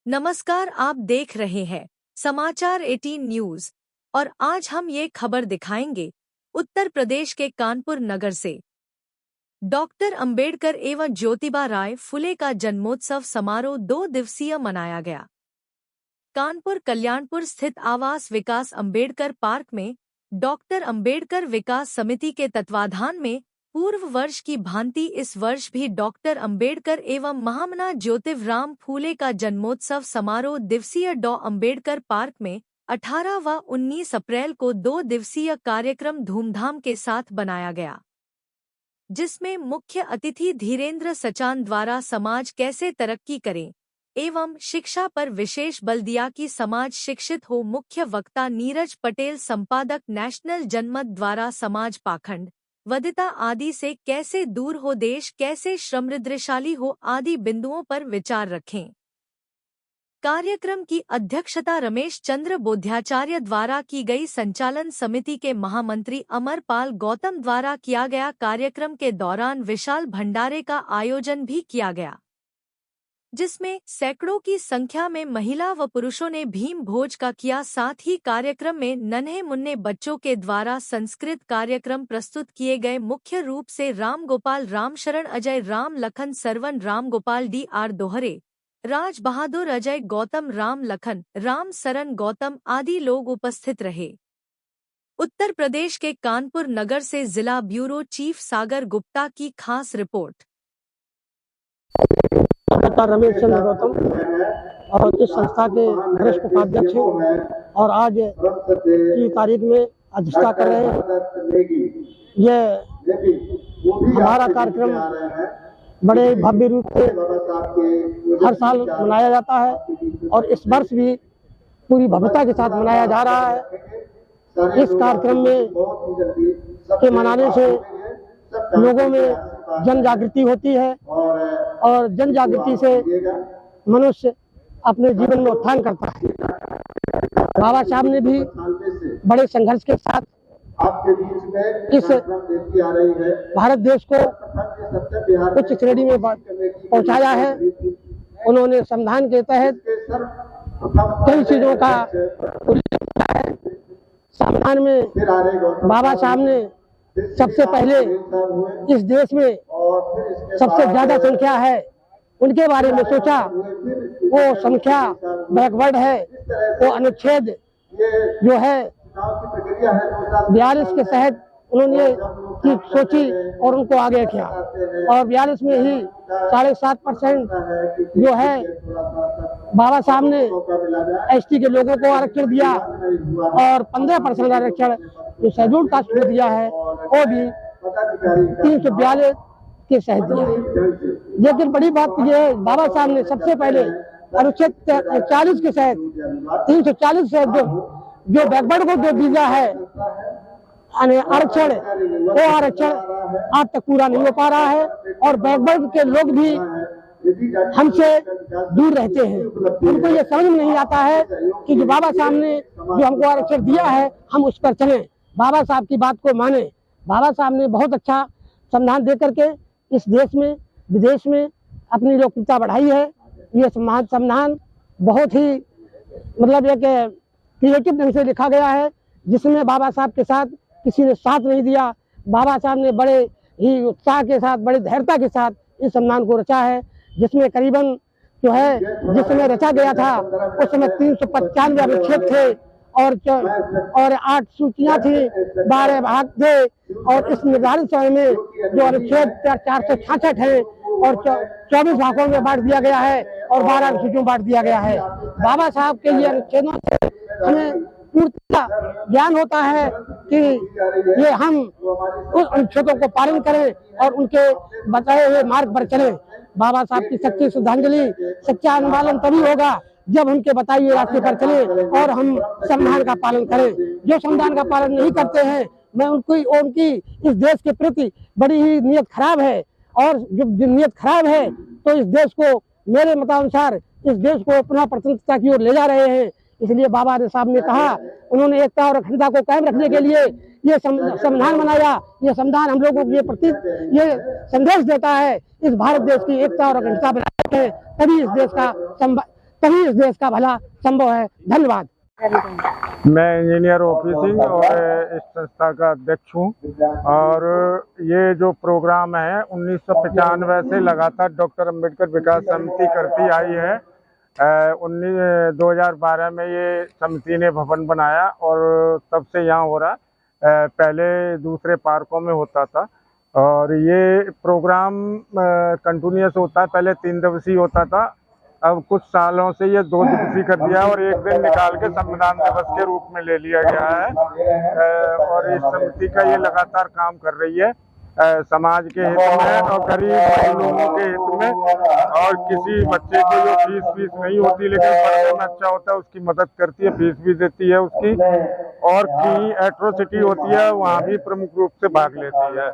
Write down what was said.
नमस्कार, आप देख रहे हैं समाचार 18 न्यूज और आज हम ये खबर दिखाएंगे उत्तर प्रदेश के कानपुर नगर से। डॉक्टर अंबेडकर एवं ज्योतिबा राय फुले का जन्मोत्सव समारोह 2 दिवसीय मनाया गया। कानपुर कल्याणपुर स्थित आवास विकास अंबेडकर पार्क में डॉक्टर अंबेडकर विकास समिति के तत्वाधान में पूर्व वर्ष की भांति इस वर्ष भी डॉक्टर अंबेडकर एवं महामना ज्योतिबराव फूले का जन्मोत्सव समारोह दिवसीय डॉ अंबेडकर पार्क में 18 व 19 अप्रैल को 2 दिवसीय कार्यक्रम धूमधाम के साथ बनाया गया, जिसमें मुख्य अतिथि धीरेन्द्र सचान द्वारा समाज कैसे तरक्की करे एवं शिक्षा पर विशेष बल दिया कि समाज शिक्षित हो। मुख्य वक्ता नीरज पटेल संपादक नेशनल जनमत द्वारा समाज पाखंड वदिता आदि से कैसे दूर हो, देश कैसे समृद्धशाली हो आदि बिंदुओं पर विचार रखें। कार्यक्रम की अध्यक्षता रमेश चंद्र बोध्याचार्य द्वारा की गई। संचालन समिति के महामंत्री अमरपाल गौतम द्वारा किया गया। कार्यक्रम के दौरान विशाल भंडारे का आयोजन भी किया गया, जिसमें सैकड़ों की संख्या में महिला व पुरुषों ने भीम भोज का किया। साथ ही कार्यक्रम में नन्हे मुन्ने बच्चों के द्वारा संस्कृत कार्यक्रम प्रस्तुत किए गए। मुख्य रूप से राम गोपाल, रामशरण, अजय, राम लखन, सरवन, राम गोपाल, DR दोहरे, राज बहादुर, अजय, गौतम, राम लखन, राम सरन, गौतम आदि लोग उपस्थित रहे। उत्तर प्रदेश के कानपुर नगर से जिला ब्यूरो चीफ सागर गुप्ता की खास रिपोर्ट। डॉक्टर रमेश चंद्र गौतम और इस संस्था के वरिष्ठ उपाध्यक्ष हैं और आज की तारीख में अध्यक्षता कर रहे हैं। ये हमारा कार्यक्रम बड़े भव्य रूप से हर साल मनाया जाता है और इस वर्ष भी पूरी भव्यता के साथ मनाया जा रहा है। इस कार्यक्रम में के मनाने से लोगों में जन जागृति होती है और जन जागृति से मनुष्य अपने जीवन में उत्थान करता है। बाबा साहब ने भी बड़े संघर्ष के साथ इस भारत देश को उच्च श्रेणी में पहुंचाया है। उन्होंने संविधान के तहत कई चीजों का उल्लेख किया है। संविधान में बाबा साहब ने सबसे पहले इस देश में सबसे ज्यादा संख्या है उनके बारे में सोचा। वो संख्या बैकवर्ड है, वो अनुच्छेद जो है 42 के तहत उन्होंने की सोची और उनको आगे किया और 42 में ही 7.5% जो है बाबा साहब ने ST के लोगों को आरक्षण दिया और 15% आरक्षण जो शेड्यूल कास्ट को दिया है वो भी 342 के तहत दिया। लेकिन बड़ी बात यह है, बाबा साहब ने सबसे पहले अनुच्छेद 40 के तहत 340 से जो बैकवर्ड को जो दिया है आरक्षण, वो आरक्षण आज तक पूरा नहीं हो पा रहा है और बैकवर्ड के लोग भी हमसे दूर रहते हैं। उनको ये समझ में नहीं आता है कि जो बाबा साहब ने जो हमको आरक्षण दिया है हम उस पर चलें, बाबा साहब की बात को माने। बाबा साहब ने बहुत अच्छा संविधान दे करके इस देश में विदेश में अपनी लोकप्रियता बढ़ाई है। ये संविधान बहुत ही मतलब एक क्रिएटिव ढंग से लिखा गया है, जिसमें बाबा साहब के साथ किसी ने साथ नहीं दिया। बाबा साहब ने बड़े ही उत्साह के साथ, बड़े धैर्यता के साथ इस संविधान को रचा है, जिसमें करीबन जो है जिस समय रचा गया था उस समय 395 अनुच्छेद थे और 8 सूचियां थी, 12 भाग थे और इस निर्धारित समय में जो अनुच्छेद 466 है और 24 भागों में बांट दिया गया है और 12 अनुसूचियों में बांट दिया गया है। बाबा साहब के ये अनुच्छेदों से हमें पूर्णतः ज्ञान होता है कि ये हम उस अनुच्छेदों को पालन करें और उनके बताए हुए मार्ग पर चलें। बाबा साहब की सच्ची श्रद्धांजलि, सच्चा अनुपालन तभी होगा जब उनके बताए हुए रास्ते पर चले और हम संविधान का पालन करें। जो संविधान का पालन नहीं करते हैं, मैं उनकी इस देश के प्रति बड़ी ही नीयत खराब है और जब नीयत खराब है तो इस देश को मेरे मतानुसार इस देश को पुनः प्रजातंत्रता की ओर ले जा रहे हैं। इसलिए बाबा साहब ने कहा, उन्होंने एकता और अखंडता को कायम रखने के लिए ये संविधान बनाया। ये संविधान हम लोगों को ये संदेश देता है इस भारत देश की एकता और अखंडता बनाए रखें, तभी इस देश का तभी इस देश का भला संभव है। धन्यवाद। मैं इंजीनियर ओपी सिंह और इस संस्था का अध्यक्ष हूँ। और ये जो प्रोग्राम है 1995 से लगातार डॉक्टर अंबेडकर विकास समिति करती आई है। 2012 में ये समिति ने भवन बनाया और तब से यहाँ हो रहा। पहले दूसरे पार्कों में होता था और ये प्रोग्राम कंटिन्यूस होता है। पहले 3 दिवसीय होता था, अब कुछ सालों से ये 2 दिवसीय कर दिया और एक दिन निकाल के संविधान दिवस के रूप में ले लिया गया है। और इस समिति का ये लगातार काम कर रही है समाज के हित में और गरीब लोगों के हित में। और किसी बच्चे को जो फीस नहीं होती लेकिन पढ़ने में अच्छा होता है उसकी मदद करती है, फीस भी देती है उसकी। और की एट्रोसिटी होती है वहाँ भी प्रमुख रूप से भाग लेती है।